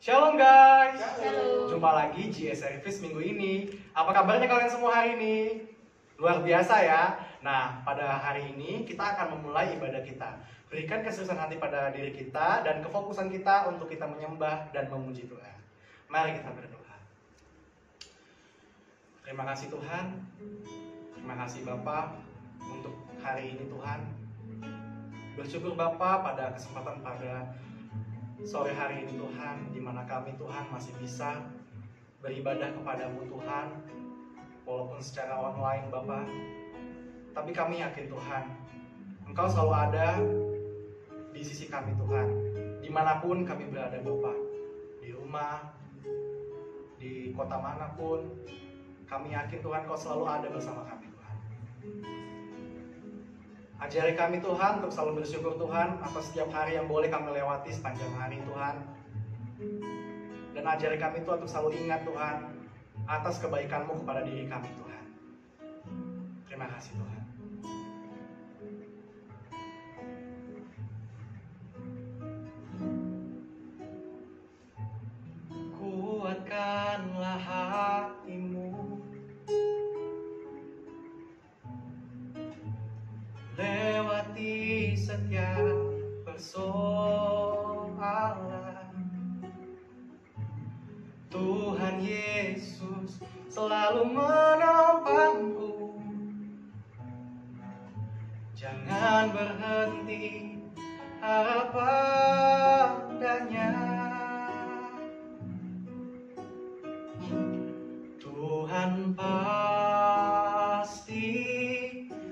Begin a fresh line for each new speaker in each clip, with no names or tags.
Shalom guys.
Halo.
Jumpa lagi GS Service minggu ini. Apa kabarnya kalian semua hari ini? Luar biasa ya. Nah, pada hari ini kita akan memulai ibadah kita. Berikan keseriusan hati pada diri kita dan kefokusan kita untuk kita menyembah dan memuji Tuhan. Mari kita berdoa. Terima kasih Tuhan. Terima kasih Bapa untuk hari ini Tuhan. Bersyukur Bapa pada kesempatan pada sore hari ini Tuhan, di mana kami Tuhan masih bisa beribadah kepadamu Tuhan, walaupun secara online Bapa. Tapi kami yakin Tuhan, Engkau selalu ada di sisi kami Tuhan, dimanapun kami berada Bapa, di rumah, di kota manapun, kami yakin Tuhan Kau selalu ada bersama kami Tuhan. Ajari kami Tuhan untuk selalu bersyukur Tuhan atas setiap hari yang boleh kami lewati sepanjang hari Tuhan. Dan ajari kami Tuhan untuk selalu ingat Tuhan atas kebaikan-Mu kepada diri kami Tuhan. Terima kasih Tuhan. Kuatkanlah hatimu, lewati setiap persoalan. Tuhan Yesus selalu menopangku. Jangan berhenti harap padanya. Tuhan pasti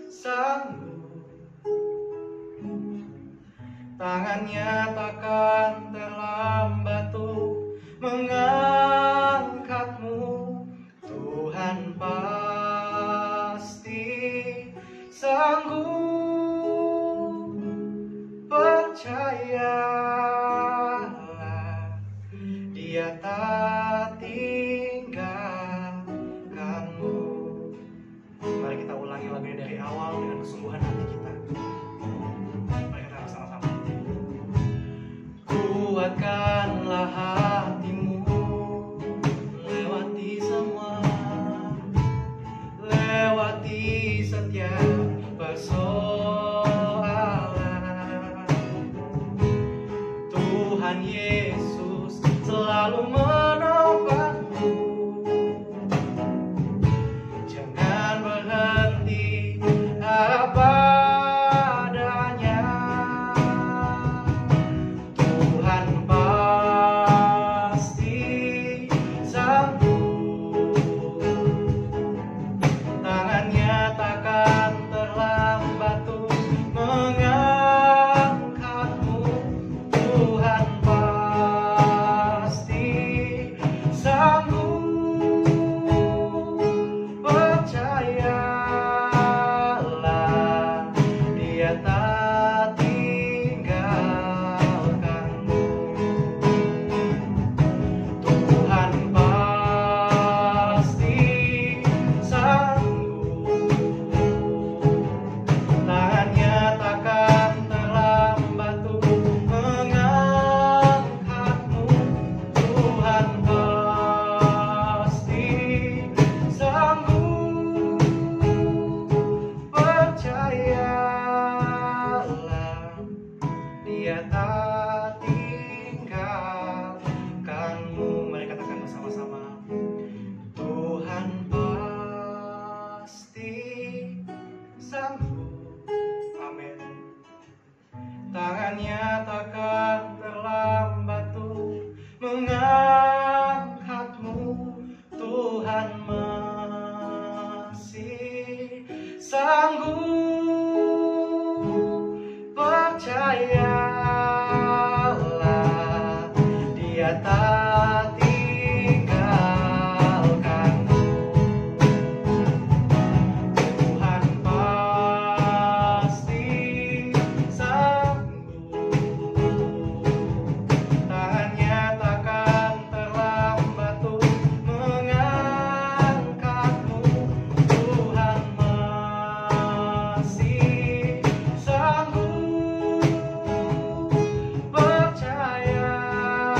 sanggup. Tangannya takkan terlambat untuk mengangkatmu. Tuhan pasti sanggup. Percayalah, Dia tak tinggalkanmu. Mari kita ulangi lagunya dari awal dengan kesungguhan hati kita. Mari kita bersama-sama. Kuatkanlah hatimu, lewati semua, lewati setiap persoalan. Tuhan Yesus selalu menopangmu. Jangan berhenti harap padanya. Tuhan pasti sanggup. Tangannya takkan terlambat untuk mengangkatmu. Tuhan pasti sanggup. Percayalah, Dia tak tinggalkanmu. Tuhan pasti sanggup. Tangannya takkan terlambat untuk mengangkatmu. Tuhan pasti sanggup. Percayalah, Dia tak tinggalkanmu. Mari katakan bersama-sama. Tuhan pasti sanggup. Amin. Tangannya takkan terlambat untuk mengangkatmu. Tuhan masih sanggup. Percayalah, Dia tak tinggalkanmu. Tuhan pasti sanggup. Tangannya takkan terlambat untuk mengangkatmu. Tuhan masih sanggup. Percayalah,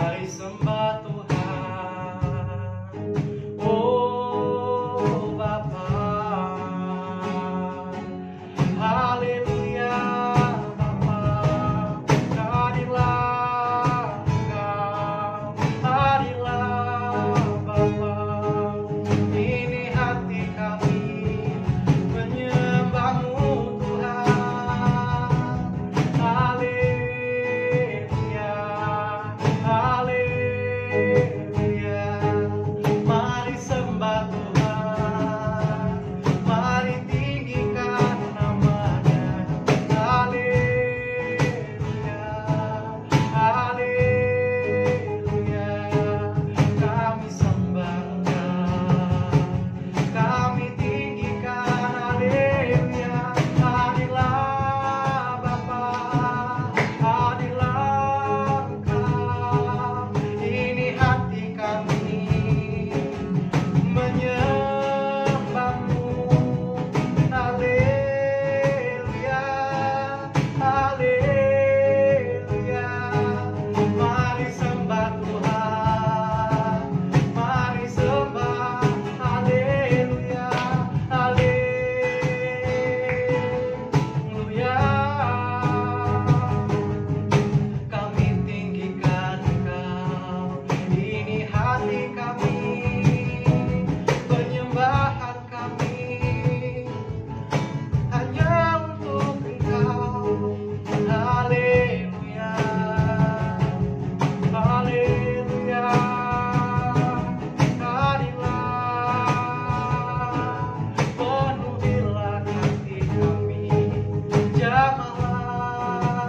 Mari sembah Tuhan. Oh Bapa, haleluya Bapa, hadirlah Engkau, hadirlah Bapa. Ini hati kami menyembah-Mu Tuhan. Haleluya, haleluya. Mari sembah Tuhan, mari tinggikan nama-Nya. Haleluya, haleluya. Kami sembah Engkau, kami tinggikan. Haleluya, hadirlah Bapa, hadirlah Engkau. Ini hati kami menyembah-Mu. Haleluya, haleluya. Mari sembah Tuhan, mari sembah. Haleluya, haleluya. Kami tinggikan Engkau, ini hati kami, penyembahan kami hanya untuk Engkau. Haleluya, haleluya. Hadirlah, penuhilah hati kami. Jamalah,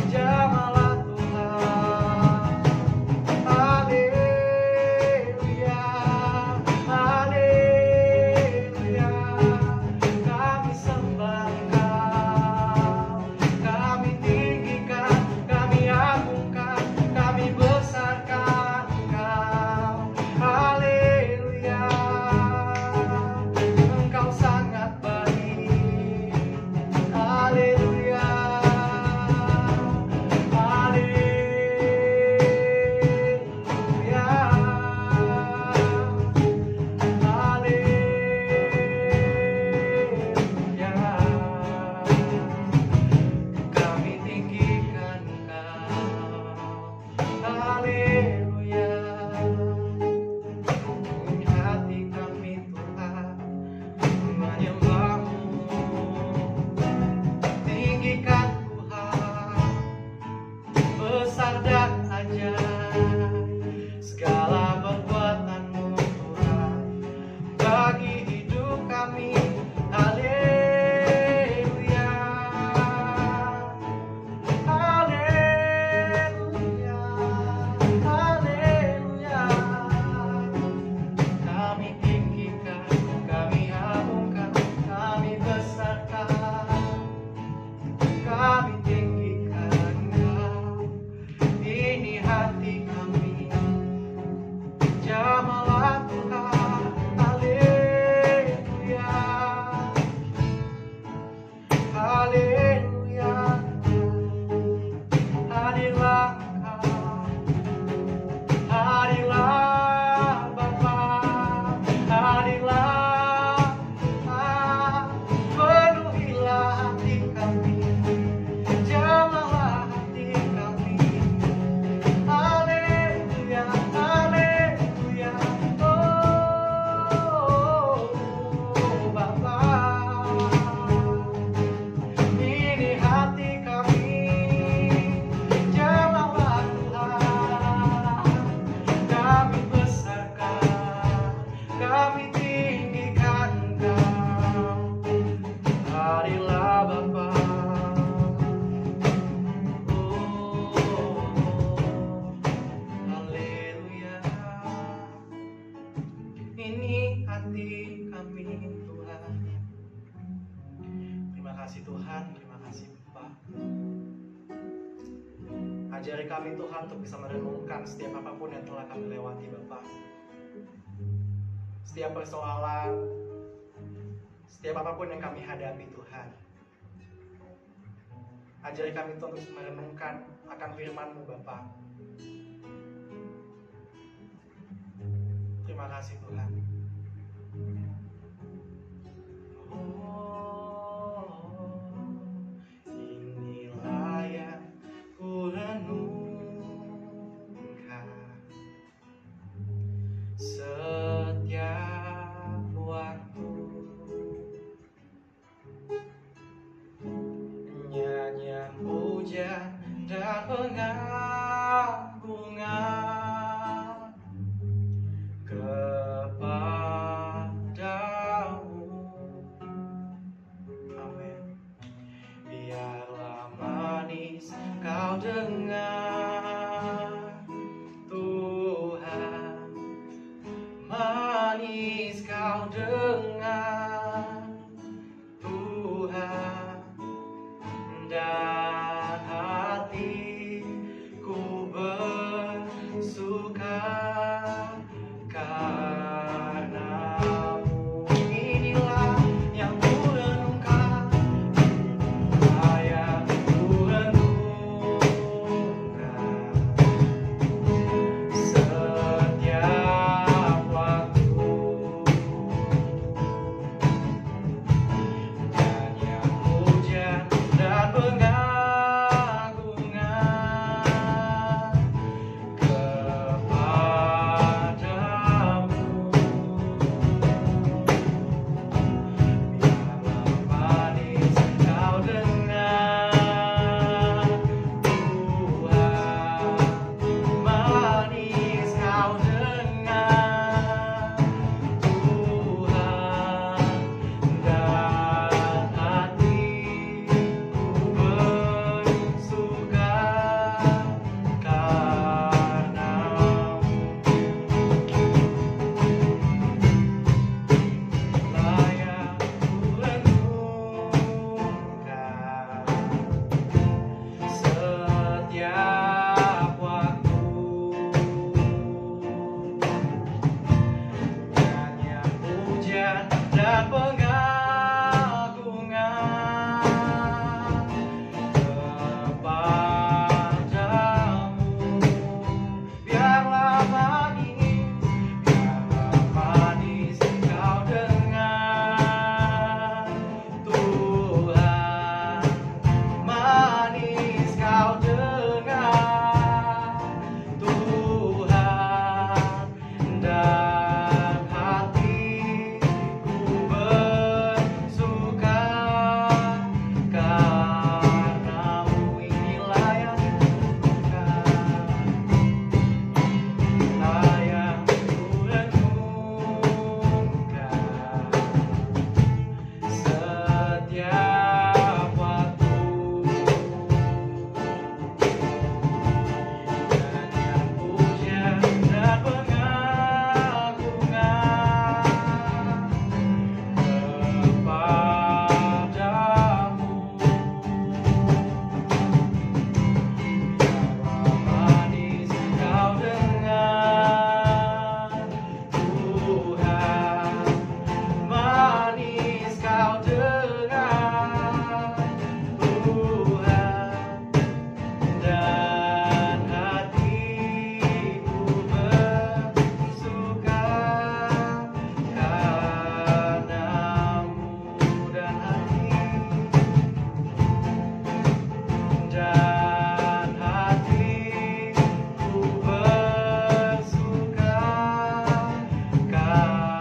jamalah Tuhan. Haleluya, haleluya. Kami sembah Engkau, kami tinggikan, kami agungkan, kami besarkan Engkau. Haleluya, Engkau sangat baik. Haleluya, haleluya, haleluya. Kami tinggikan Engkau. Haleluya. Hati kami Tuhan menyembah-Mu. Tinggikan Tuhan, besar dan ajaib segala perbuatan-Mu Tuhan bagi hidup kami. Haleluya, haleluya, haleluya. Kami tinggikan, kami agungkan, kami besarkan, kami tinggikan Engkau. Ini hati kami, jamalah Tuhan. Haleluya, haleluya. Hadirlah Engkau, hadirlah Bapa, hadirlah Tuhan. Penuhilah hati kami, jamalah hati kami. Haleluya, haleluya. Oh Bapa, ini hati kami, jamalah Tuhan. Kami besarkan, kami tinggikan Engkau. Hadirlah Bapa. Oh, haleluya. Ini hati kami Tuhan. Terima kasih Tuhan, terima kasih Bapa. Ajari kami Tuhan untuk bisa merenungkan setiap apapun yang telah kami lewati Bapa. Setiap persoalan, setiap apapun yang kami hadapi Tuhan. Ajari kami Tuhan untuk merenungkan akan firman-Mu Bapa. Terima kasih Tuhan. Inilah yang ku renungkan setiap waktu. Nyanyian pujian dan pengagungan kepadamu. Amin. Biarlah manis kau dengar, Tuhan, manis kau dengar, Tuhan, dan hatiku bersuka karenamu. Inilah yang ku renungkan, inilah yang ku renungkan setiap waktu. Nyanyian pujian dan pengagungan kepadamu. Biarlah manis kau dengar, Tuhan, manis kau dengar, Tuhan, dan hatiku bersuka karenamu. Inilah yang ku renungkan setiap waktu. Nyanyian pujian dan pengagungan kepadamu. Biarlah manis kau dengar, Tuhan, manis kau dengar, Tuhan, dan hatiku bersuka karenamu. Inilah yang kurenungkan, inilah yang kurenungkan setiap waktu. Nyanyian pujian dan pengagungan kepadamu. Biarlah manis kau dengar, Tuhan, manis kau dengar, Tuhan, dan hatiku bersuka karenamu, dan hatiku bersuka karenamu.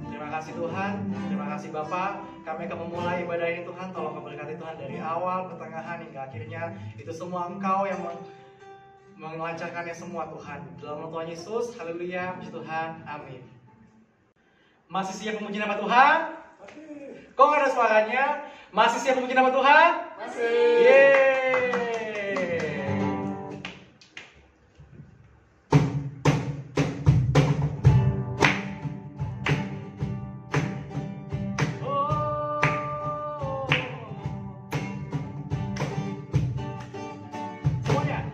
Terima kasih Tuhan, terima kasih Bapak. Kami akan memulai ibadah ini Tuhan. Tolong kau berkati Tuhan dari awal, pertengahan hingga akhirnya. Itu semua Engkau yang melancarkannya semua Tuhan. Dalam nama Tuhan Yesus, haleluya, puji Tuhan, amin. Masih siap memuji nama Tuhan? Kok nggak ada suaranya? Masih siap memuji nama Tuhan?
Masih.
Yeay. Semuanya,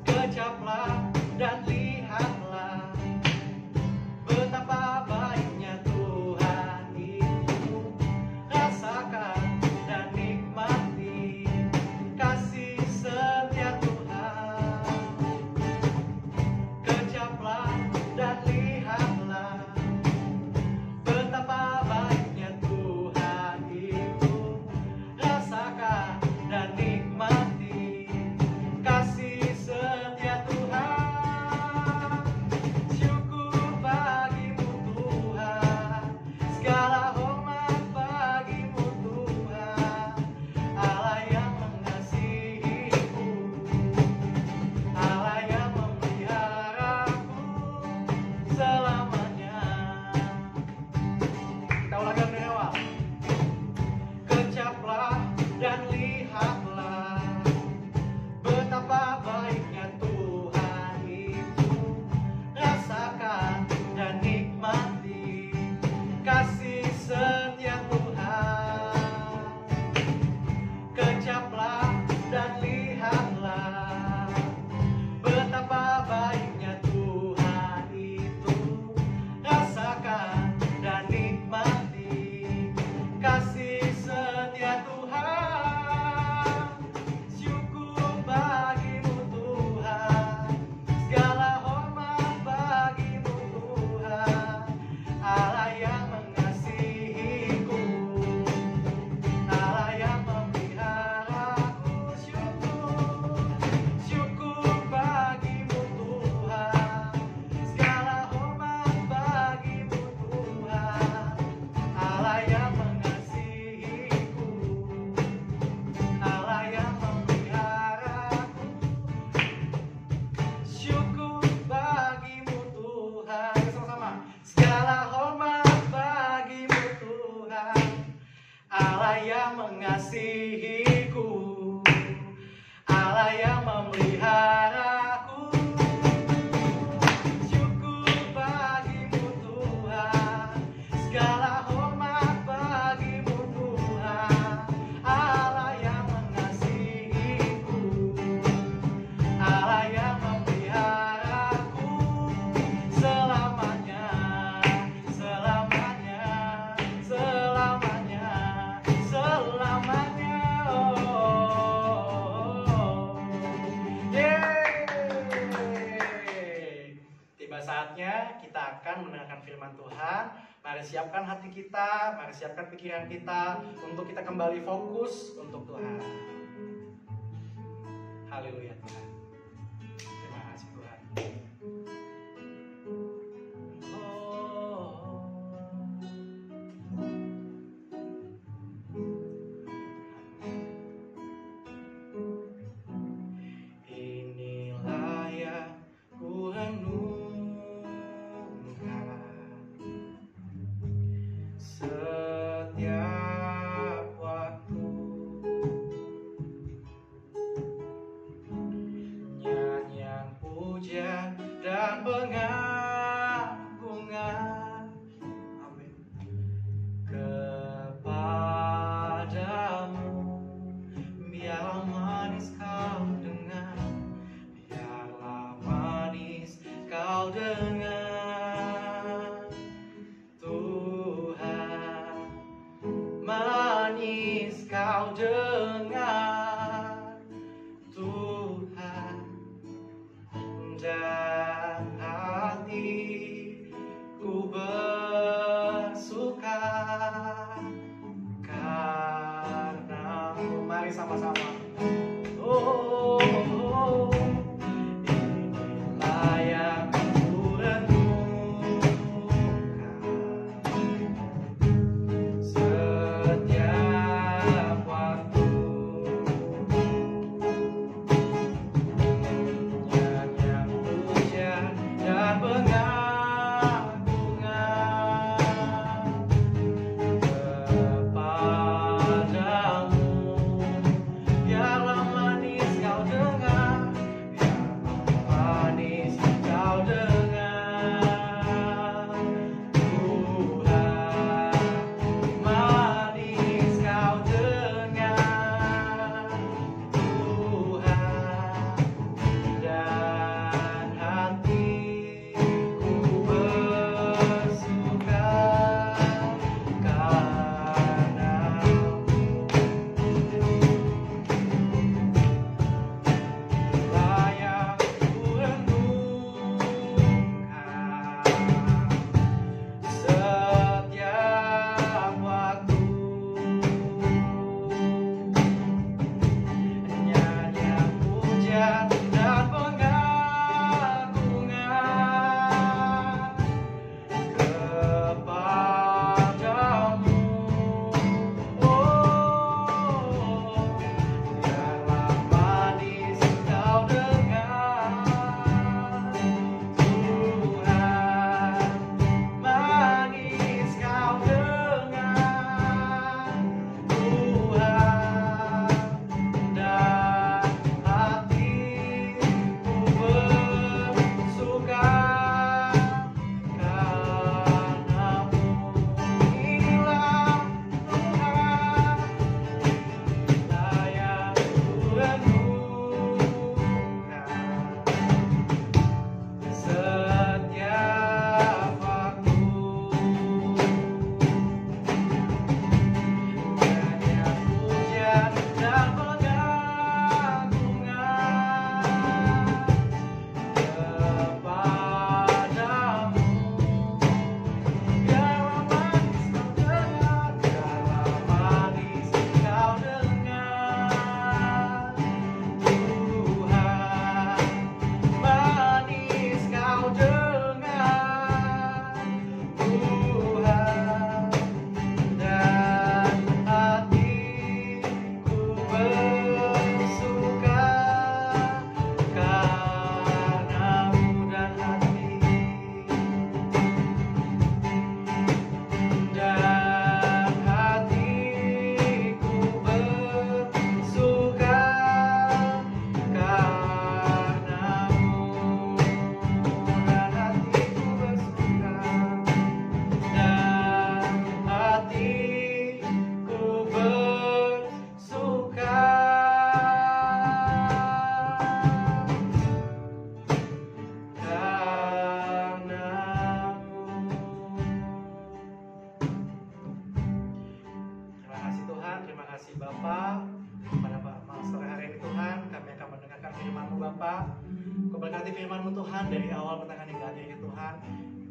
kejaplah dan lihatlah betapa baiknya Tuhan itu. Rasakan dan nikmati akan mendengarkan firman Tuhan. Mari siapkan hati kita, mari siapkan pikiran kita untuk kita kembali fokus untuk Tuhan. Haleluya Tuhan. Terima kasih Tuhan. Inilah yang ku renungkan setiap waktu, nyanyian puja dan pengagungan, amin, kepadamu. Biarlah manis kau dengar, biarlah manis kau dengar, Tuhan, manis kau dengar, Tuhan, dan hatiku bersuka karena-Mu. Mari sama-sama. Oh, inilah yang ku renungkan setiap waktu, nyanyian puja dan pengagungan kepadamu. Biarlah manis kau dengar, biarlah manis kau dengar, Tuhan, manis kau dengar, Tuhan, dan hatiku bersuka karena-Mu. Layak ku renungkan setiap waktu, nyanyian puja dan pengagungan kepadamu. Oh, biarlah manis kau dengar, Tuhan, manis kau dengar, Tuhan, dan hatiku bersuka karena-Mu. Inilah Tuhan, layak ku renungkan setiap waktu, nyanyian puja dan pengagungan kepadamu. Biarlah manis kau dengar, biarlah manis kau dengar, Tuhan, manis kau dengar, Tuhan, dan hatiku bersuka karena-Mu, dan hatiku bersuka karena-Mu, dan hatiku bersuka, dan hatiku bersuka karena-Mu. Terima kasih Tuhan, terima kasih Bapa. Pada sore hari ini Tuhan, kami akan mendengarkan firman-Mu Bapa. Kau berkati firman-Mu Tuhan dari awal pertengahan hingga akhir Tuhan.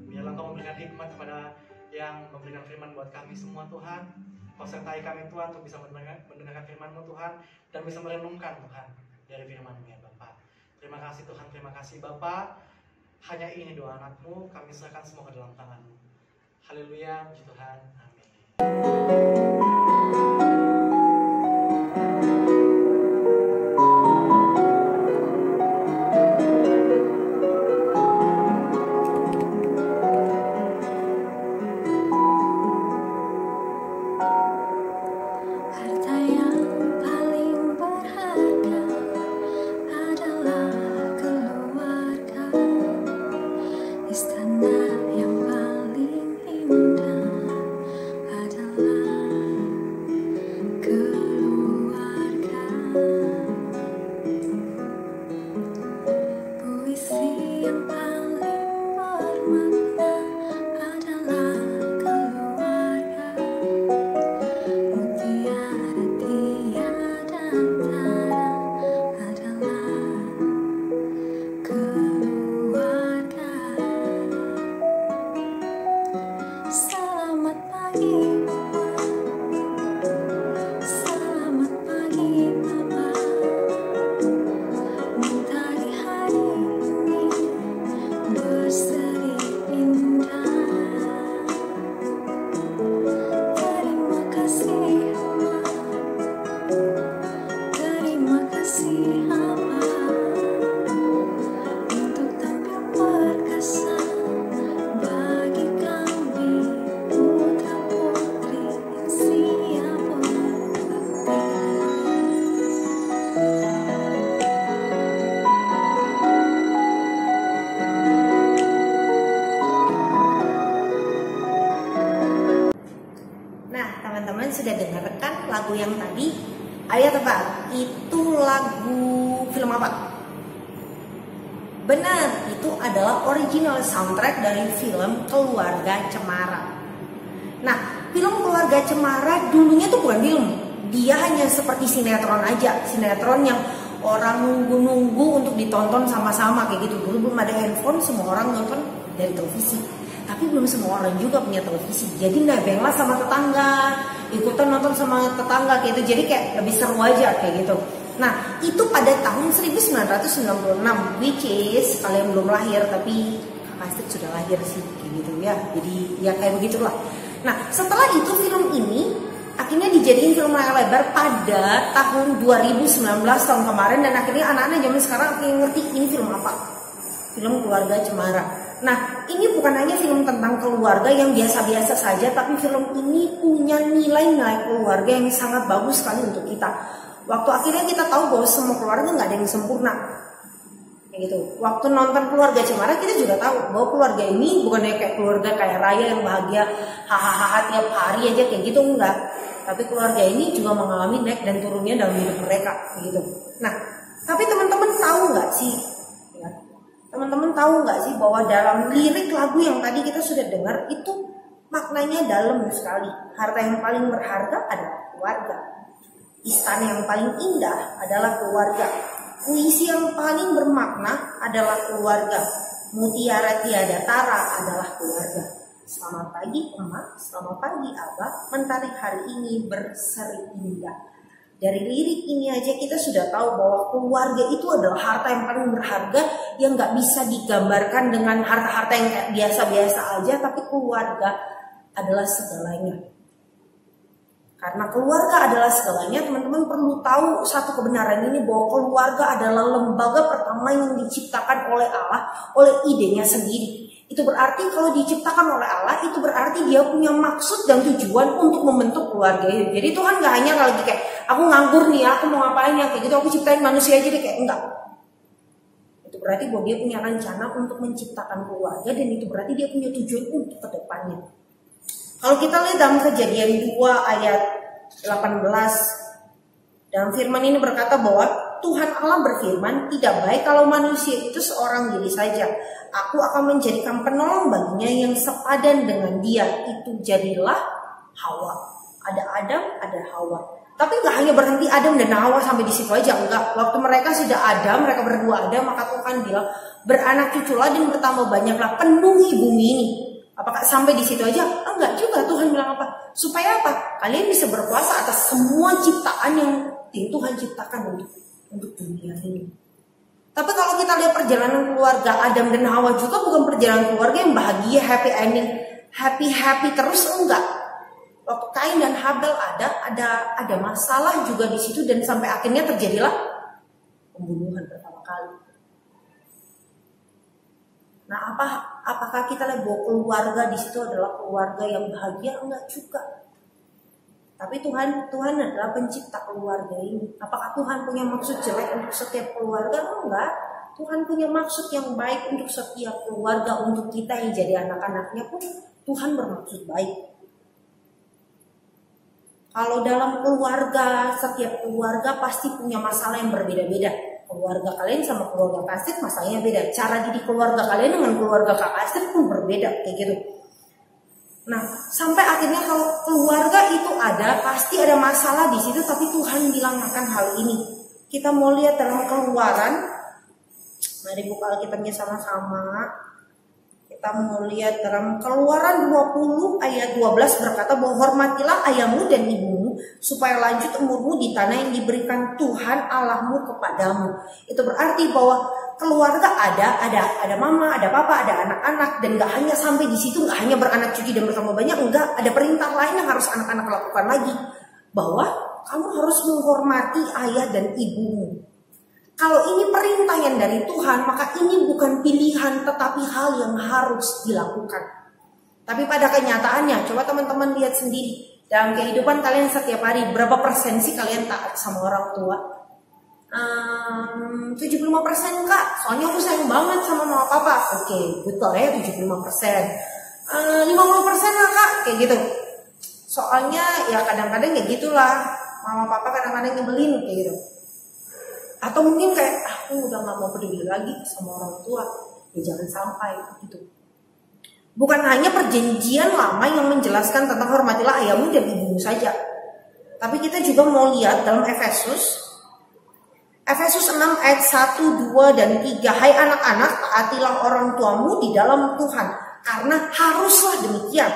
Biarlah Engkau memberikan hikmat kepada yang memberikan firman buat kami semua Tuhan. Kau sertai kami Tuhan untuk bisa mendengarkan firman-Mu Tuhan, dan bisa merenungkan Tuhan dari firman-Mu ya Bapa. Terima kasih Tuhan, terima kasih Bapa. Hanya ini doa anak-Mu, kami serahkan semua ke dalam tangan-Mu. Haleluya, puji Tuhan, amin.
Sudah dengarkan lagu yang tadi? Ayo tebak, itu lagu film apa? Benar, itu adalah original soundtrack dari film Keluarga Cemara. Nah, film Keluarga Cemara dulunya tuh bukan film, dia hanya seperti sinetron aja, sinetron yang orang nunggu-nunggu untuk ditonton sama-sama kayak gitu. Dulu belum ada handphone, semua orang nonton dari televisi. Tapi belum semua orang juga punya televisi. Jadi nebenglah sama tetangga, ikutan nonton sama tetangga kayak gitu. Jadi kayak lebih seru aja kayak gitu. Nah, itu pada tahun 1996, which is kalian belum lahir, tapi pasti sudah lahir sih kayak gitu ya. Jadi ya kayak begitulah. Nah, setelah itu film ini akhirnya dijadiin film layar lebar pada tahun 2019 tahun kemarin, dan akhirnya anak-anak zaman sekarang akhirnya ngerti ini film apa. Film Keluarga Cemara. Nah, ini bukan hanya film tentang keluarga yang biasa-biasa saja, tapi film ini punya nilai-nilai keluarga yang sangat bagus sekali untuk kita. Waktu akhirnya kita tahu bahwa semua keluarga nggak ada yang sempurna, kayak gitu. Waktu nonton Keluarga Cemara kita juga tahu bahwa keluarga ini bukan kayak keluarga kaya raya yang bahagia hahaha tiap hari aja kayak gitu, enggak. Tapi keluarga ini juga mengalami naik dan turunnya dalam hidup mereka, kayak gitu. Nah, tapi teman-teman tahu nggak sih? Teman-teman tahu nggak sih bahwa dalam lirik lagu yang tadi kita sudah dengar itu maknanya dalam sekali. Harta yang paling berharga adalah keluarga. Istana yang paling indah adalah keluarga. Puisi yang paling bermakna adalah keluarga. Mutiara tiada tara adalah keluarga. Selamat pagi emak, selamat pagi abah, mentari hari ini berseri indah. Dari lirik ini aja kita sudah tahu bahwa keluarga itu adalah harta yang paling berharga, yang nggak bisa digambarkan dengan harta-harta yang kayak biasa-biasa aja, tapi keluarga adalah segalanya. Karena keluarga adalah segalanya, teman-teman perlu tahu satu kebenaran ini, bahwa keluarga adalah lembaga pertama yang diciptakan oleh Allah, oleh idenya sendiri. Itu berarti kalau diciptakan oleh Allah, itu berarti dia punya maksud dan tujuan untuk membentuk keluarga itu. Jadi Tuhan gak hanya lagi kayak aku nganggur nih, aku mau ngapain ya kayak gitu, aku ciptain manusia aja deh, kayak enggak. Itu berarti bahwa dia punya rencana untuk menciptakan keluarga, dan itu berarti dia punya tujuan untuk kedepannya. Kalau kita lihat dalam Kejadian 2 ayat 18, dalam firman ini berkata bahwa Tuhan Allah berfirman, tidak baik kalau manusia itu seorang diri saja. Aku akan menjadikan penolong baginya yang sepadan dengan dia. Itu jadilah Hawa. Ada Adam, ada Hawa. Tapi nggak hanya berhenti Adam dan Hawa sampai di situ aja, enggak. Waktu mereka sudah ada, mereka berdua ada, maka Tuhan bilang, beranak cuculah dan bertambah banyaklah, penuhi bumi ini. Apakah sampai di situ aja? Enggak juga. Tuhan bilang apa? Supaya apa? Kalian bisa berkuasa atas semua ciptaan yang Tuhan ciptakan untuk dunia ini. Tapi kalau kita lihat perjalanan keluarga Adam dan Hawa juga bukan perjalanan keluarga yang bahagia, happy ending, happy terus, enggak. Waktu Kain dan Habel ada masalah juga di situ, dan sampai akhirnya terjadilah pembunuhan pertama kali. Nah, apakah kita lihat bahwa keluarga di situ adalah keluarga yang bahagia? Enggak juga. Tapi Tuhan adalah pencipta keluarga ini. Apakah Tuhan punya maksud jelek untuk setiap keluarga? Enggak. Tuhan punya maksud yang baik untuk setiap keluarga, untuk kita yang jadi anak-anaknya pun Tuhan bermaksud baik. Kalau dalam keluarga, setiap keluarga pasti punya masalah yang berbeda-beda. Keluarga kalian sama keluarga Kak Astrid masalahnya beda. Cara didik keluarga kalian dengan keluarga Kak Astrid pun berbeda, kayak gitu. Nah, sampai akhirnya kalau keluarga itu ada, pasti ada masalah di situ, tapi Tuhan bilang akan hal ini. Kita mau lihat dalam Keluaran, mari buka Alkitabnya sama-sama. Kita mau lihat dalam Keluaran 20 ayat 12 berkata bahwa hormatilah ayahmu dan ibumu supaya lanjut umurmu di tanah yang diberikan Tuhan Allahmu kepadamu. Itu berarti bahwa keluarga ada mama, ada papa, ada anak-anak, dan nggak hanya sampai di situ, nggak hanya beranak cucu dan bertambah banyak, enggak, ada perintah lain yang harus anak-anak lakukan lagi, bahwa kamu harus menghormati ayah dan ibumu. Kalau ini perintah yang dari Tuhan, maka ini bukan pilihan, tetapi hal yang harus dilakukan. Tapi pada kenyataannya, coba teman-teman lihat sendiri dalam kehidupan kalian setiap hari, berapa persen sih kalian taat sama orang tua? 75% Kak, soalnya aku sayang banget sama mama papa. Oke, betul ya, 75%. 50% lah Kak, kayak gitu. Soalnya ya kadang-kadang ya gitulah, mama papa kadang-kadang nyebelin kayak gitu. Atau mungkin kayak aku udah gak mau peduli lagi sama orang tua. Ya jangan sampai gitu. Bukan hanya perjanjian lama yang menjelaskan tentang hormatilah ayahmu dan ibumu saja, tapi kita juga mau lihat dalam Efesus 6 ayat 1, 2, dan 3. Hai anak-anak, taatilah orang tuamu di dalam Tuhan, karena haruslah demikian.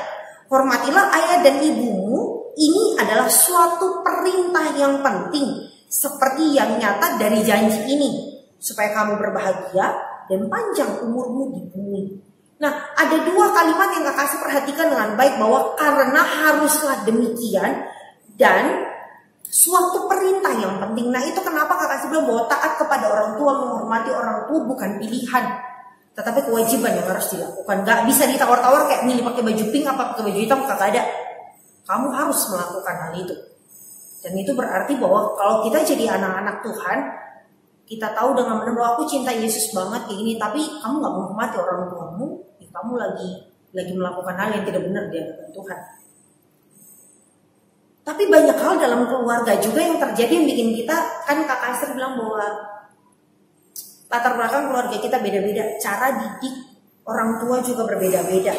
Hormatilah ayah dan ibumu, ini adalah suatu perintah yang penting, seperti yang nyata dari janji ini, supaya kamu berbahagia dan panjang umurmu di bumi. Nah, ada dua kalimat yang Kak kasih perhatikan dengan baik, bahwa karena haruslah demikian dan suatu perintah yang penting. Nah, itu kenapa Kak kasih bilang bahwa taat kepada orang tua, menghormati orang tua bukan pilihan, tetapi kewajiban yang harus dilakukan. Gak bisa ditawar-tawar kayak milih pakai baju pink apa pakai baju hitam, kagak ada. Kamu harus melakukan hal itu. Dan itu berarti bahwa kalau kita jadi anak-anak Tuhan, kita tahu dengan benar bahwa aku cinta Yesus banget kayak gini, tapi kamu gak menghormati orang tuamu, ya kamu lagi melakukan hal yang tidak benar di hadapan Tuhan. Tapi banyak hal dalam keluarga juga yang terjadi yang bikin kita, kan Kak Esther bilang bahwa latar belakang keluarga kita beda-beda, cara didik orang tua juga berbeda-beda.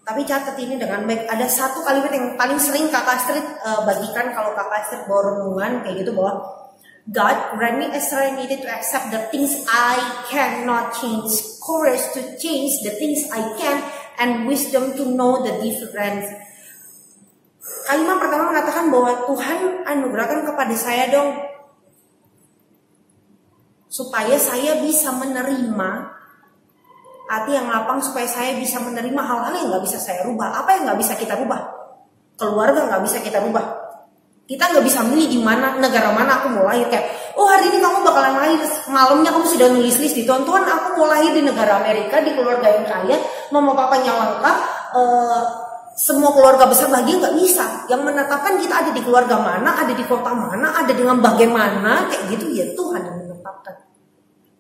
Tapi catat ini dengan baik, ada satu kalimat yang paling sering Kak Astrid bagikan kalau Kak Astrid bawa renungan kayak gitu, bahwa God grant me a serenity to accept the things I cannot change, courage to change the things I can, and wisdom to know the difference. Kalimat pertama mengatakan bahwa Tuhan anugerahkan kepada saya dong, supaya saya bisa menerima hati yang lapang, supaya saya bisa menerima hal-hal yang gak bisa saya rubah. Apa yang gak bisa kita rubah? Keluarga gak bisa kita rubah. Kita gak bisa milih di mana, negara mana aku mau lahir. Kayak, oh hari ini kamu bakalan lahir, malamnya kamu sudah nulis list di Tuhan, aku mau lahir di negara Amerika, di keluarga yang kaya, mama papanya lengkap, semua keluarga besar bahagia, gak bisa. Yang menetapkan kita ada di keluarga mana, ada di kota mana, ada dengan bagaimana, kayak gitu ya Tuhan yang menetapkan.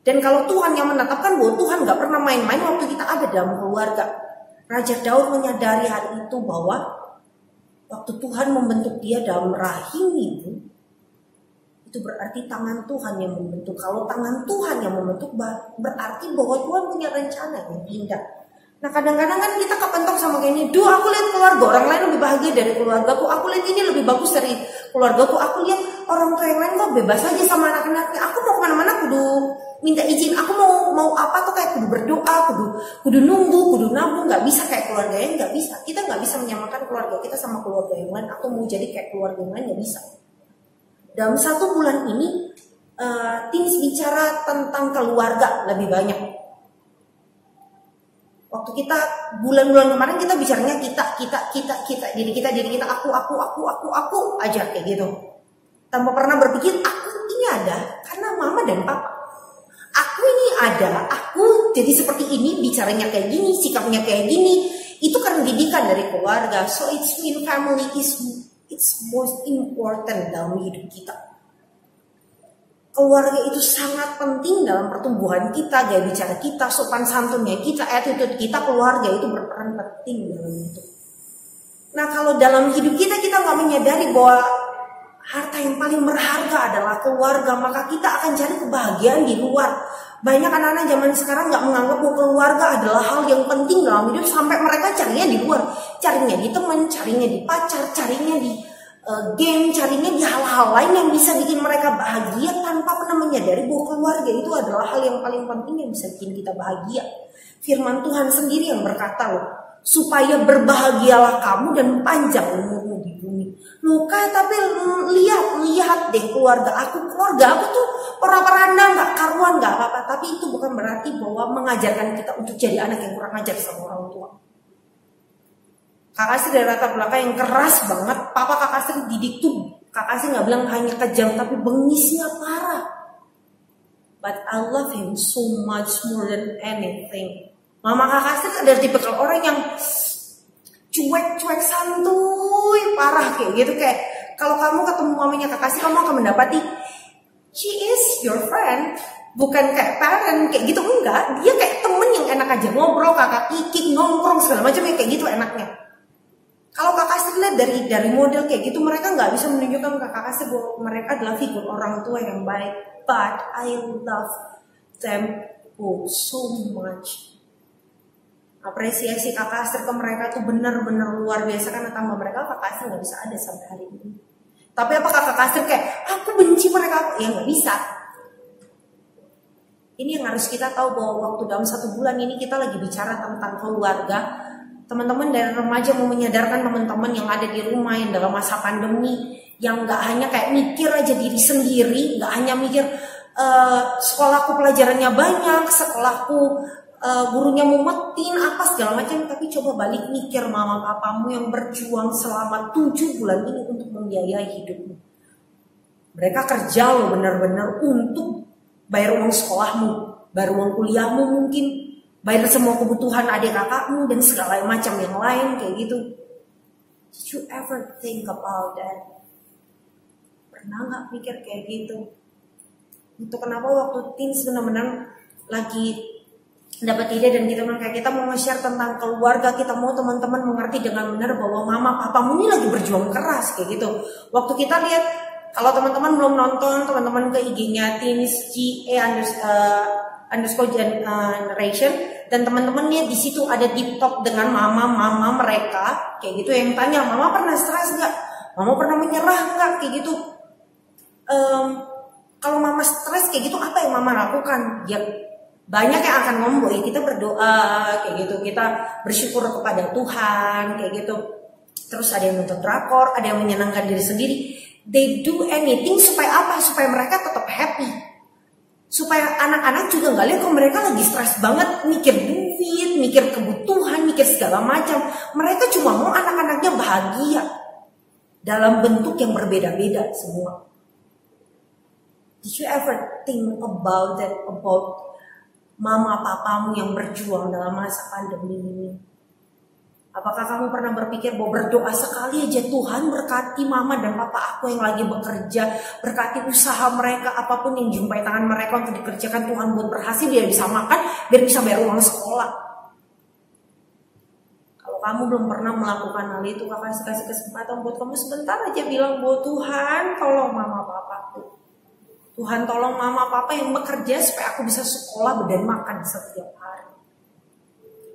Dan kalau Tuhan yang menetapkan, bahwa Tuhan gak pernah main-main waktu kita ada dalam keluarga. Raja Daud menyadari hal itu, bahwa waktu Tuhan membentuk dia dalam rahim ibu, itu berarti tangan Tuhan yang membentuk. Kalau tangan Tuhan yang membentuk, berarti bahwa Tuhan punya rencana yang indah. Nah kadang-kadang kan kita kepentok sama kayak ini, aku lihat keluarga orang lain lebih bahagia dari keluargaku, aku lihat ini lebih bagus dari keluargaku, aku lihat orang tua yang lain kok bebas aja sama anak-anaknya, aku mau kemana-mana kudu minta izin, aku mau apa tuh kayak kudu berdoa, kudu nunggu, kudu nabung. Nggak bisa kayak keluarganya, nggak bisa. Kita nggak bisa menyamakan keluarga kita sama keluarga yang lain atau mau jadi kayak keluarga yang lain, nggak bisa. Dalam 1 bulan ini teens bicara tentang keluarga lebih banyak. Waktu kita bulan-bulan kemarin kita bicaranya kita, diri kita, aku aja kayak gitu. Tanpa pernah berpikir aku ini ada karena mama dan papa. Aku ini ada, aku jadi seperti ini, bicaranya kayak gini, sikapnya kayak gini. Itu karena didikan dari keluarga. So it's mean family it's most important dalam hidup kita. Keluarga itu sangat penting dalam pertumbuhan kita, gaya bicara kita, sopan santunnya kita, attitude kita. Keluarga itu berperan penting dalam itu. Nah, kalau dalam hidup kita nggak menyadari bahwa harta yang paling berharga adalah keluarga, maka kita akan cari kebahagiaan di luar. Banyak anak-anak zaman sekarang nggak menganggap bahwa keluarga adalah hal yang penting dalam hidup, sampai mereka carinya di luar, carinya di teman, carinya di pacar, carinya di game, carinya di hal-hal lain yang bisa bikin mereka bahagia tanpa pernah menyadari bahwa keluarga itu adalah hal yang paling penting yang bisa bikin kita bahagia. Firman Tuhan sendiri yang berkata loh, supaya berbahagialah kamu dan panjang umurmu di bumi. Luka, tapi lihat deh keluarga aku tuh pera-peranda, nggak karuan, nggak apa-apa. Tapi itu bukan berarti bahwa mengajarkan kita untuk jadi anak yang kurang ajar sama orang tua. Kakak sih dari latar belakang yang keras banget. Papa kakak sih didik tuh, kakak sih nggak bilang hanya kejam, tapi bengisnya parah. But I love him so much more than anything. Mama kakak sih ada tipe orang yang cuek santuy parah kayak gitu. Kayak kalau kamu ketemu mamanya kakak sih, kamu akan mendapati she is your friend, bukan kayak parent kayak gitu, enggak. Dia kayak temen yang enak aja ngobrol, kakak kikik, nongkrong segala macam kayak gitu enaknya. Kalau kakak sih lihat dari model kayak gitu, mereka nggak bisa menunjukkan ke kakak sih bahwa mereka adalah figur orang tua yang baik. But I love them both so much. Apresiasi kakak Aster ke mereka tuh benar-benar luar biasa, karena tanpa mereka kakak Aster nggak bisa ada sampai hari ini. Tapi apakah kakak Aster kayak aku benci mereka? Ya nggak bisa. Ini yang harus kita tahu, bahwa waktu dalam 1 bulan ini kita lagi bicara tentang keluarga. Teman-teman dari remaja mau menyadarkan teman-teman yang ada di rumah yang dalam masa pandemi, yang nggak hanya kayak mikir aja diri sendiri, nggak hanya mikir sekolahku pelajarannya banyak, sekolahku gurunya mumetin apa segala macam, tapi coba balik mikir mama papamu yang berjuang selama 7 bulan ini untuk membiayai hidupmu. Mereka kerja loh benar-benar untuk bayar uang sekolahmu, bayar uang kuliahmu mungkin, bayar semua kebutuhan adik kakakmu dan segala macam yang lain kayak gitu. Did you ever think about that? Pernah nggak mikir kayak gitu? Itu kenapa waktu teens benar-benar lagi dapat ide dan kita kayak kita mau nge-share tentang keluarga, kita mau teman-teman mengerti dengan benar bahwa mama papamu ini lagi berjuang keras kayak gitu. Waktu kita lihat, kalau teman-teman belum nonton, teman-teman ke IG-nya teens underscore generation, dan teman-teman lihat di situ ada deep talk dengan mama mereka kayak gitu, yang tanya mama pernah stres nggak, mama pernah menyerah nggak kayak gitu. Kalau mama stres kayak gitu apa yang mama lakukan? Ya banyak yang akan ngomong bahwa kita berdoa kayak gitu, kita bersyukur kepada Tuhan kayak gitu. Terus ada yang nonton drakor, ada yang menyenangkan diri sendiri. They do anything supaya apa? Supaya mereka tetap happy. Supaya anak-anak juga nggak lihat kalau mereka lagi stres banget, mikir duit, mikir kebutuhan, mikir segala macam. Mereka cuma mau anak-anaknya bahagia dalam bentuk yang berbeda-beda semua. Did you ever think about that, about mama papamu yang berjuang dalam masa pandemi ini? Apakah kamu pernah berpikir bahwa berdoa sekali aja Tuhan berkati mama dan papa aku yang lagi bekerja, berkati usaha mereka, apapun yang jumpai tangan mereka untuk dikerjakan, Tuhan buat berhasil, biar bisa makan, biar bisa bayar uang sekolah. Kalau kamu belum pernah melakukan hal itu, kakak kasih kesempatan buat kamu sebentar aja bilang bahwa Tuhan tolong mama papaku, Tuhan tolong mama papa yang bekerja supaya aku bisa sekolah dan makan setiap hari.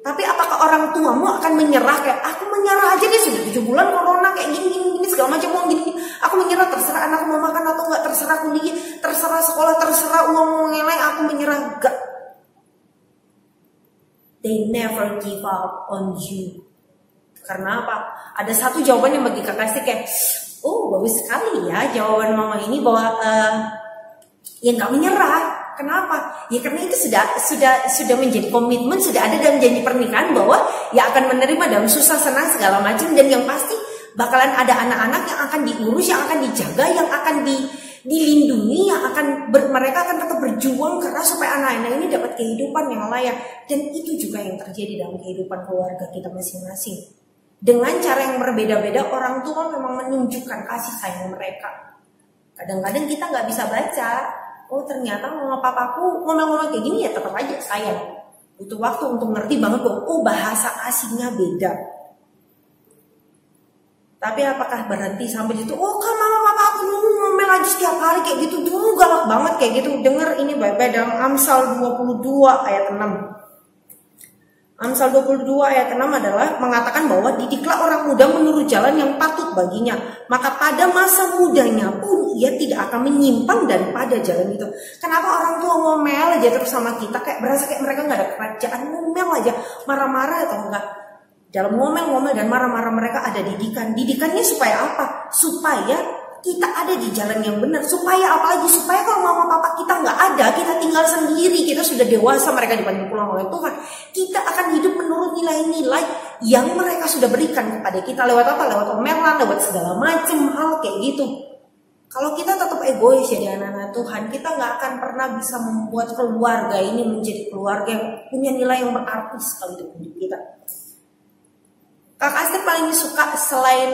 Tapi apakah orang tuamu akan menyerah kayak aku menyerah aja deh, sudah 7 bulan corona kayak gini segala macam uang gini, aku menyerah, terserah anak mau makan atau enggak, terserah kuliah, terserah sekolah, terserah uang ngelai, aku menyerah. Enggak. they never give up on you. Karena apa? Ada satu jawaban yang bagi kakak sih kayak, oh bagus sekali ya jawaban mama ini bahwa ya nggak menyerah. Kenapa? Ya karena itu sudah menjadi komitmen, sudah ada dalam janji pernikahan bahwa ya akan menerima dalam susah senang segala macam, dan yang pasti bakalan ada anak-anak yang akan diurus, yang akan dijaga, yang akan dilindungi, yang mereka akan tetap berjuang keras supaya anak-anak ini dapat kehidupan yang layak. Dan itu juga yang terjadi dalam kehidupan keluarga kita masing-masing. Dengan cara yang berbeda-beda, orang tua memang menunjukkan kasih sayang mereka. Kadang-kadang kita nggak bisa baca, oh ternyata mama papaku ngomong-ngomong kayak gini, ya tetap aja sayang. Butuh waktu untuk ngerti banget bahwa oh bahasa asingnya beda. Tapi apakah berhenti sampai situ? Oh kan mama papa aku dulu ngomel aja setiap hari kayak gitu, dulu galak banget kayak gitu. Dengar ini baik-baik dalam Amsal 22 ayat 6. Amsal 22 ayat 6 adalah mengatakan bahwa didiklah orang muda menurut jalan yang patut baginya, maka pada masa mudanya pun ia tidak akan menyimpang daripada jalan itu. Kenapa orang tua ngomel aja terus sama kita, kayak berasa kayak mereka nggak ada kerjaan, ngomel aja, marah-marah atau enggak? Dalam ngomel-ngomel dan marah-marah mereka ada didikan. Didikannya supaya apa? Supaya kita ada di jalan yang benar. Supaya apa lagi? Supaya kalau mama papa kita nggak ada, kita tinggal sendiri, kita sudah dewasa, mereka dipanggil pulang oleh Tuhan, kita akan hidup menurut nilai-nilai yang mereka sudah berikan kepada kita. Lewat apa? Lewat omelan, lewat segala macam hal kayak gitu. Kalau kita tetap egois jadi anak-anak Tuhan, kita nggak akan pernah bisa membuat keluarga ini menjadi keluarga yang punya nilai yang berarti sekali dalam hidup kita. Kakak Astrid paling suka selain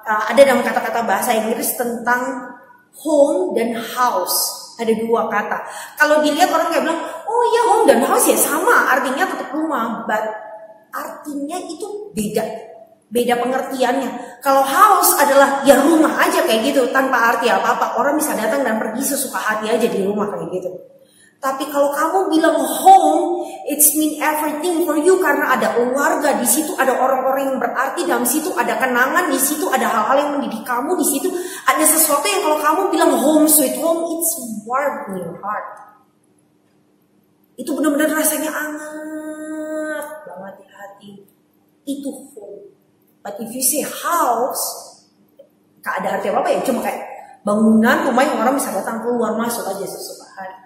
ada dalam kata-kata bahasa Inggris tentang home dan house. Ada dua kata. Kalau dilihat orang kayak bilang, oh iya home dan house ya sama, artinya tetap rumah. But artinya itu beda pengertiannya. Kalau house adalah ya rumah aja kayak gitu, tanpa arti apa-apa. Orang bisa datang dan pergi sesuka hati aja di rumah kayak gitu. Tapi kalau kamu bilang home, it's mean everything for you, karena ada keluarga di situ, ada orang-orang yang berarti dalam situ, ada kenangan di situ, ada hal-hal yang mendidik kamu di situ, ada sesuatu yang kalau kamu bilang home sweet home, it's warm in your heart. Itu benar-benar rasanya hangat banget di hati. Itu home. But if you say house, gak ada arti apa-apa ya, cuma kayak bangunan rumah yang orang bisa datang keluar masuk aja sesuka hari.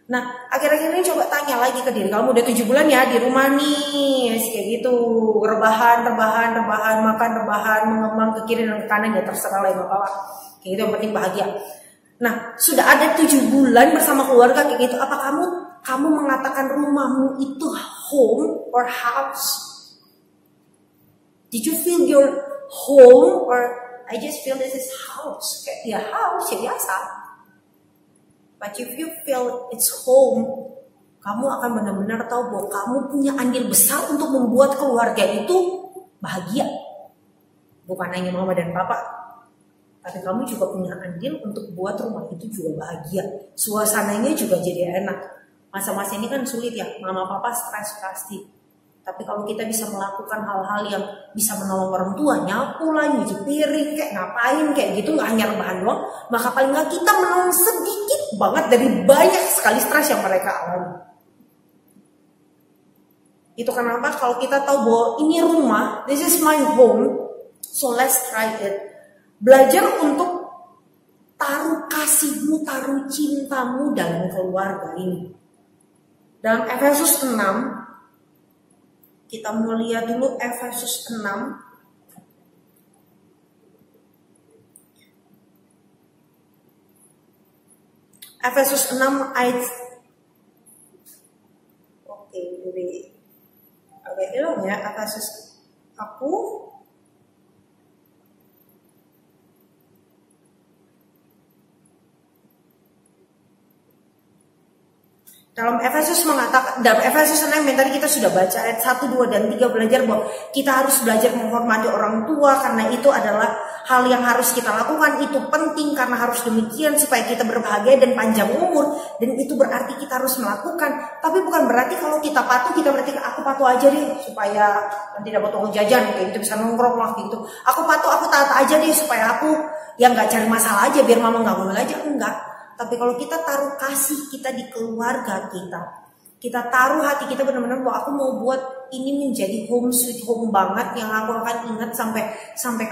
Nah, akhir-akhir ini coba tanya lagi ke diri kamu, udah 7 bulan ya di rumah nih, kayak gitu, rebahan, makan, mengembang ke kiri dan ke kanan, ya terserah lah bapak, kayak gitu, yang penting bahagia. Nah, sudah ada 7 bulan bersama keluarga kayak gitu, apa kamu mengatakan rumahmu itu home or house? Did you feel your home or I just feel this is house? Kayak ya house ya biasa. But if you feel it's home, kamu akan benar-benar tahu bahwa kamu punya andil besar untuk membuat keluarga itu bahagia. Bukan hanya mama dan papa, tapi kamu juga punya andil untuk buat rumah itu juga bahagia. Suasananya juga jadi enak. Masa-masa ini kan sulit ya, mama papa stres pasti. Tapi kalau kita bisa melakukan hal-hal yang bisa menolong orang tua, nyapu lah, nyuci piring, kayak ngapain, kayak gitu, nggak hanya rebahan doang, maka paling nggak kita menolong sedikit banget dari banyak sekali stres yang mereka alami. Itu kenapa kalau kita tahu bahwa ini rumah, this is my home, so let's try it. Belajar untuk taruh kasihmu, taruh cintamu dalam keluarga ini. Dalam Efesus 6, kita mau lihat dulu Efesus 6. Efesus 6 ayat. Oke, jadi agak hilang ya Efesus aku. Dalam Efesus mengatakan, dalam Efesus 6 yang tadi kita sudah baca ayat 1, 2, dan 3 belajar bahwa kita harus belajar menghormati orang tua karena itu adalah hal yang harus kita lakukan. Itu penting karena harus demikian supaya kita berbahagia dan panjang umur, dan itu berarti kita harus melakukan. Tapi bukan berarti kalau kita patuh, kita berarti aku patuh aja deh supaya nanti dapat uang jajan kayak gitu, bisa nongkrong lah gitu. Aku patuh, aku taat aja deh supaya aku yang nggak cari masalah aja biar mama nggak ngomel aja, enggak. Tapi kalau kita taruh kasih kita di keluarga kita, Kita taruh hati kita benar-benar bahwa aku mau buat ini menjadi home sweet home banget yang aku akan ingat sampai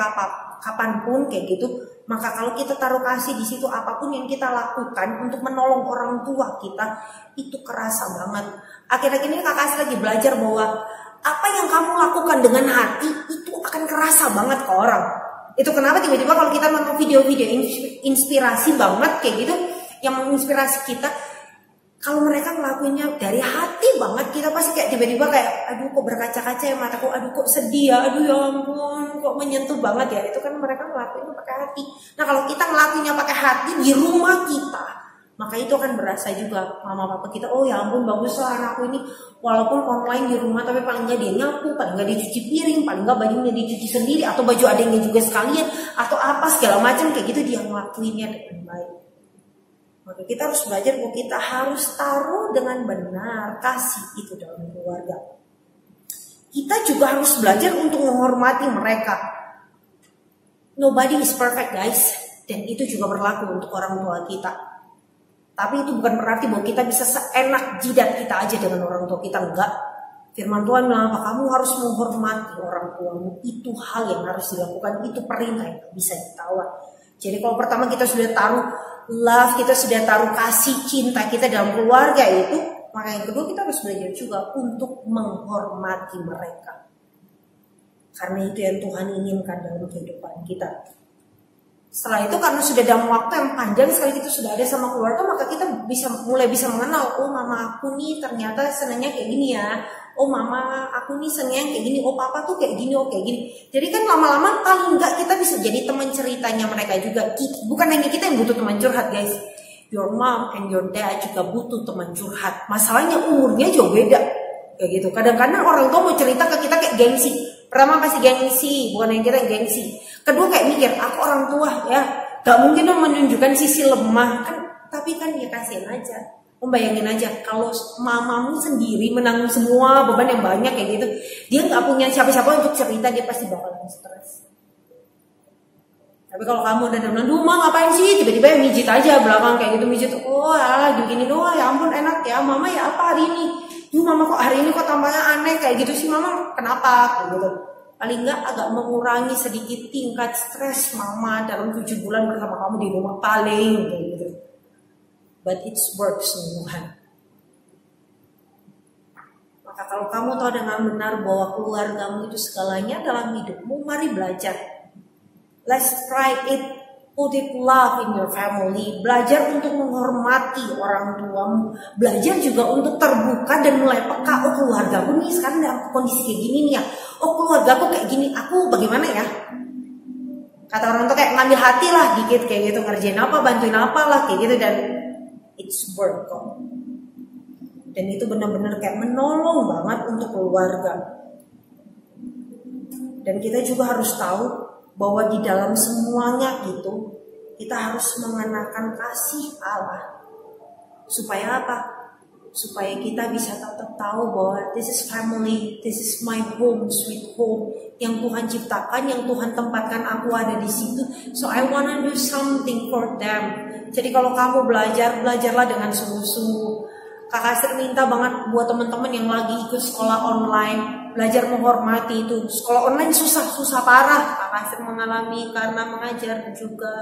kapanpun kayak gitu. Maka kalau kita taruh kasih di situ, apapun yang kita lakukan untuk menolong orang tua kita itu kerasa banget. Akhir-akhir ini Kak Kasih lagi belajar bahwa apa yang kamu lakukan dengan hati itu akan kerasa banget ke orang. Itu kenapa tiba-tiba kalau kita nonton video-video inspirasi banget kayak gitu yang menginspirasi kita, kalau mereka ngelakuinnya dari hati banget, kita pasti kayak tiba-tiba kayak, aduh kok berkaca-kaca ya mataku, aduh kok sedih ya, aduh ya ampun, kok menyentuh banget ya. Itu kan mereka ngelakuinnya pakai hati. Nah kalau kita ngelakuinnya pakai hati di rumah kita, maka itu akan berasa juga mama papa kita, oh ya ampun bagus lah anakku ini, walaupun online di rumah tapi paling nggak dia nyapu, paling nggak dia cuci piring, paling nggak bajunya dicuci sendiri, atau baju adiknya juga sekalian, atau apa segala macam kayak gitu dia ngelakuinnya dengan baik. Maka kita harus belajar bahwa kita harus taruh dengan benar kasih itu dalam keluarga. Kita juga harus belajar untuk menghormati mereka. Nobody is perfect guys, dan itu juga berlaku untuk orang tua kita. Tapi itu bukan berarti bahwa kita bisa seenak jidat kita aja dengan orang tua kita, enggak. Firman Tuhan bilang apa? Kamu harus menghormati orang tuamu. Itu hal yang harus dilakukan, itu perintah yang bisa ditawar. Jadi kalau pertama kita sudah taruh love, kita sudah taruh kasih cinta kita dalam keluarga itu, maka yang kedua kita harus belajar juga untuk menghormati mereka. Karena itu yang Tuhan inginkan dalam kehidupan kita. Setelah itu karena sudah dalam waktu yang panjang sekali kita sudah ada sama keluarga, maka kita mulai bisa mengenal, oh mama aku nih ternyata senangnya kayak gini ya. Oh mama aku nih senangnya kayak gini, oh papa tuh kayak gini, oh kayak gini. Jadi kan lama-lama paling enggak kita bisa jadi teman ceritanya mereka juga. Bukan hanya kita yang butuh teman curhat guys. Your mom and your dad juga butuh teman curhat. Masalahnya umurnya jauh beda. Kayak gitu. Kadang-kadang orang tua mau cerita ke kita kayak gengsi. Pertama pasti gengsi, bukan yang kita yang gengsi. Kedua kayak mikir, aku orang tua ya, gak mungkin dong menunjukkan sisi lemah kan. Tapi kan ya kasihan aja. Bayangin aja kalau mamamu sendiri menanggung semua beban yang banyak kayak gitu, dia nggak punya siapa-siapa untuk cerita, dia pasti bakalan stres. Tapi kalau kamu udah bilang, duh ma ngapain sih, tiba-tiba mijit aja belakang kayak gitu, mijit, oh alah gini doang, ya ampun enak ya mama ya apa hari ini, duh mama kok hari ini kok tampaknya aneh kayak gitu sih mama, kenapa kayak gitu. Paling nggak agak mengurangi sedikit tingkat stres mama dalam 7 bulan bersama kamu di rumah paling kayak gitu. But it's work sungguhan. Maka kalau kamu tahu dengan benar bahwa keluargamu itu segalanya dalam hidupmu, mari belajar. Let's try it. Put it love in your family. Belajar untuk menghormati orang tuamu. Belajar juga untuk terbuka dan mulai peka. Oh keluargaku nih sekarang dalam kondisi kayak gini nih ya. Oh keluargaku kayak gini. Aku bagaimana ya? Kata orang tuh kayak ngambil hati lah dikit kayak gitu. Ngerjain apa, bantuin apa lah kayak gitu. Dan it's work kok. Dan itu benar-benar kayak menolong banget untuk keluarga. Dan kita juga harus tahu bahwa di dalam semuanya itu kita harus mengenakan kasih Allah. Supaya apa? Supaya kita bisa tetap tahu bahwa this is family, this is my home, sweet home, yang Tuhan ciptakan, yang Tuhan tempatkan aku ada di situ. So I wanna do something for them. Jadi kalau kamu belajarlah dengan sungguh-sungguh. Kakak Sri minta banget buat teman-teman yang lagi ikut sekolah online, belajar menghormati itu. Sekolah online susah parah. Kakak Sri mengalami karena mengajar juga.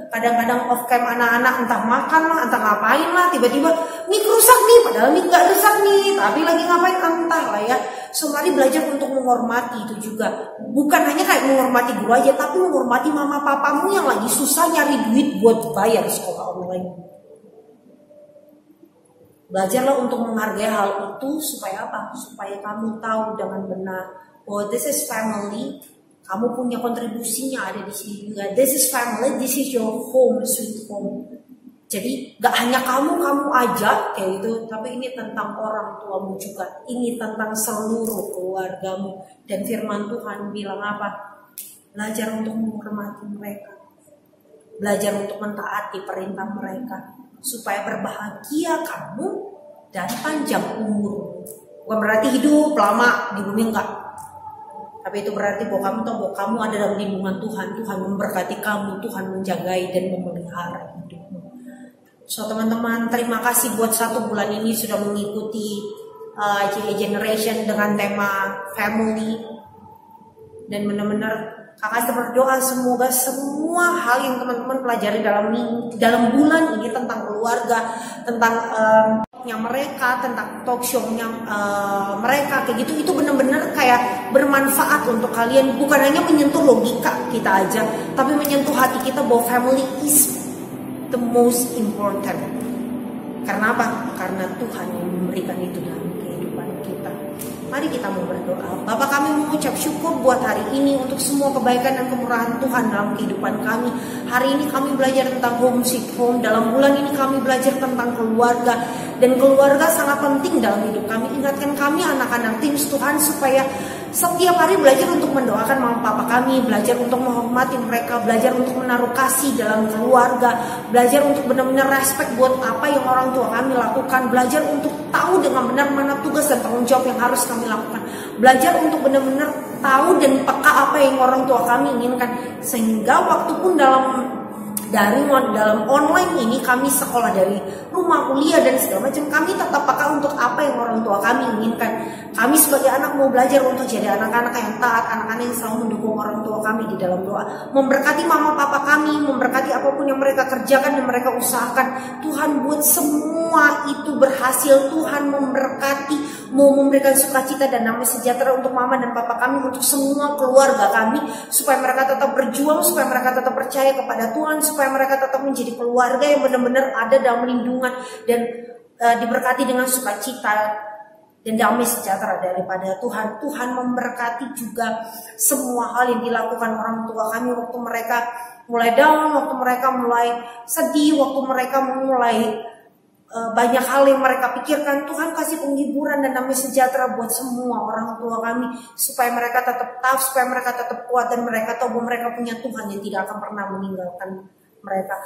Kadang-kadang off cam anak-anak entah makan lah, entah ngapain lah, tiba-tiba mic rusak nih, padahal mic gak rusak nih, tapi lagi ngapain entah lah ya. So mari belajar untuk menghormati itu juga. Bukan hanya kayak menghormati guru aja, tapi menghormati mama papamu yang lagi susah nyari duit buat bayar sekolah online. Belajarlah untuk menghargai hal itu supaya apa? Supaya kamu tahu dengan benar bahwa this is family. Kamu punya kontribusinya ada di sini juga. This is family, this is your home, sweet home. Jadi gak hanya kamu aja kayak gitu, tapi ini tentang orang tuamu juga. Ini tentang seluruh keluargamu. Dan firman Tuhan bilang apa? Belajar untuk menghormati mereka. Belajar untuk mentaati perintah mereka. Supaya berbahagia kamu dan panjang umur. Bukan berarti hidup lama di bumi, enggak. Tapi itu berarti bahwa kamu tahu bahwa kamu ada dalam lindungan Tuhan. Tuhan memberkati kamu, Tuhan menjagai dan memelihara hidupmu. So teman-teman, terima kasih buat 1 bulan ini sudah mengikuti JA Generation dengan tema family. Dan benar-benar kakak berdoa semoga semua hal yang teman-teman pelajari dalam bulan ini tentang keluarga, tentang mereka, tentang talk show-nya mereka kayak gitu, itu benar-benar kayak bermanfaat untuk kalian, bukan hanya menyentuh logika kita aja, tapi menyentuh hati kita bahwa family is the most important. Karena apa? Karena Tuhan yang memberikan itu dalam kehidupan kita. Mari kita mau berdoa. Bapak, kami mengucap syukur buat hari ini untuk semua kebaikan dan kemurahan Tuhan dalam kehidupan kami. Hari ini kami belajar tentang home sweet home. Dalam bulan ini kami belajar tentang keluarga. Dan keluarga sangat penting dalam hidup kami. Ingatkan kami anak-anak tim Tuhan supaya setiap hari belajar untuk mendoakan mama papa kami, belajar untuk menghormati mereka, belajar untuk menaruh kasih dalam keluarga, belajar untuk benar-benar respect buat apa yang orang tua kami lakukan, belajar untuk tahu dengan benar mana tugas dan tanggung jawab yang harus kami lakukan, belajar untuk benar-benar tahu dan peka apa yang orang tua kami inginkan, sehingga waktu pun dalam online ini kami sekolah dari rumah, kuliah dan segala macam, kami tetap peka untuk apa yang orang tua kami inginkan. Kami sebagai anak mau belajar untuk jadi anak-anak yang taat, anak-anak yang selalu mendukung orang tua kami di dalam doa, memberkati mama papa kami, memberkati apapun yang mereka kerjakan dan mereka usahakan. Tuhan buat semua itu berhasil. Tuhan memberkati, mau memberikan sukacita dan damai sejahtera untuk mama dan papa kami, untuk semua keluarga kami, supaya mereka tetap berjuang, supaya mereka tetap percaya kepada Tuhan, supaya mereka tetap menjadi keluarga yang benar-benar ada dalam lindungan dan diberkati dengan sukacita dan damai sejahtera daripada Tuhan. Tuhan memberkati juga semua hal yang dilakukan orang tua kami waktu mereka mulai down, waktu mereka mulai sedih, waktu mereka mulai banyak hal yang mereka pikirkan. Tuhan kasih penghiburan dan damai sejahtera buat semua orang tua kami, supaya mereka tetap tough, supaya mereka tetap kuat, dan mereka tahu bahwa mereka punya Tuhan yang tidak akan pernah meninggalkan mereka.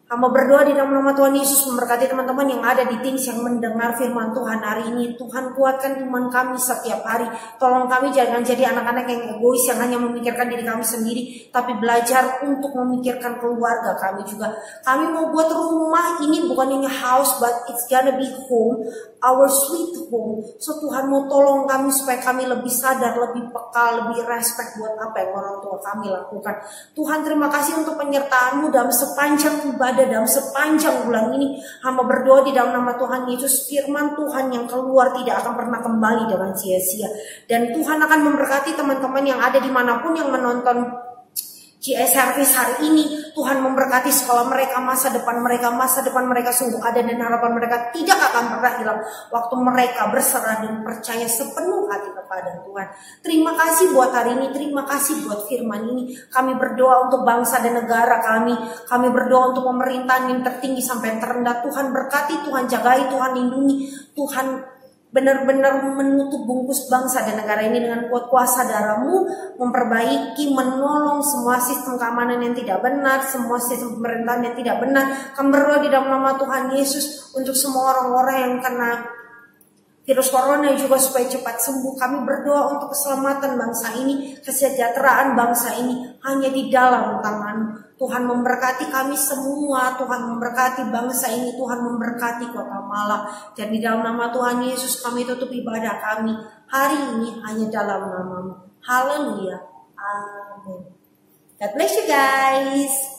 Hamba berdoa di dalam nama Tuhan Yesus, memberkati teman-teman yang ada di Teams yang mendengar firman Tuhan hari ini. Tuhan kuatkan iman kami setiap hari. Tolong kami jangan jadi anak-anak yang egois, yang hanya memikirkan diri kami sendiri, tapi belajar untuk memikirkan keluarga kami juga. Kami mau buat rumah ini bukan hanya house, but it's gonna be home, our sweet home. So Tuhan mau tolong kami supaya kami lebih sadar, lebih peka, lebih respect buat apa yang orang tua kami lakukan. Tuhan, terima kasih untuk penyertaan-Mu dalam sepanjang ibadah, dalam sepanjang bulan ini. Hamba berdoa di dalam nama Tuhan Yesus, firman Tuhan yang keluar tidak akan pernah kembali dengan sia-sia. Dan Tuhan akan memberkati teman-teman yang ada dimanapun yang menonton GA Service hari ini. Tuhan memberkati sekolah mereka, masa depan mereka sungguh ada, dan harapan mereka tidak akan pernah hilang waktu mereka berserah dan percaya sepenuh hati kepada Tuhan. Terima kasih buat hari ini, terima kasih buat firman ini. Kami berdoa untuk bangsa dan negara kami berdoa untuk pemerintahan yang tertinggi sampai yang terendah. Tuhan berkati, Tuhan jagai, Tuhan lindungi, Tuhan benar-benar menutup bungkus bangsa dan negara ini dengan kuat kuasa darah-Mu, memperbaiki, menolong semua sistem keamanan yang tidak benar, semua sistem pemerintahan yang tidak benar. Kami berdoa di dalam nama Tuhan Yesus untuk semua orang-orang yang kena virus corona juga supaya cepat sembuh. Kami berdoa untuk keselamatan bangsa ini, kesejahteraan bangsa ini hanya di dalam tangan. Tuhan memberkati kami semua, Tuhan memberkati bangsa ini, Tuhan memberkati Kota Malang. Dan di dalam nama Tuhan Yesus kami tutup ibadah kami hari ini hanya dalam nama-Mu. Haleluya. Amin. God bless you guys.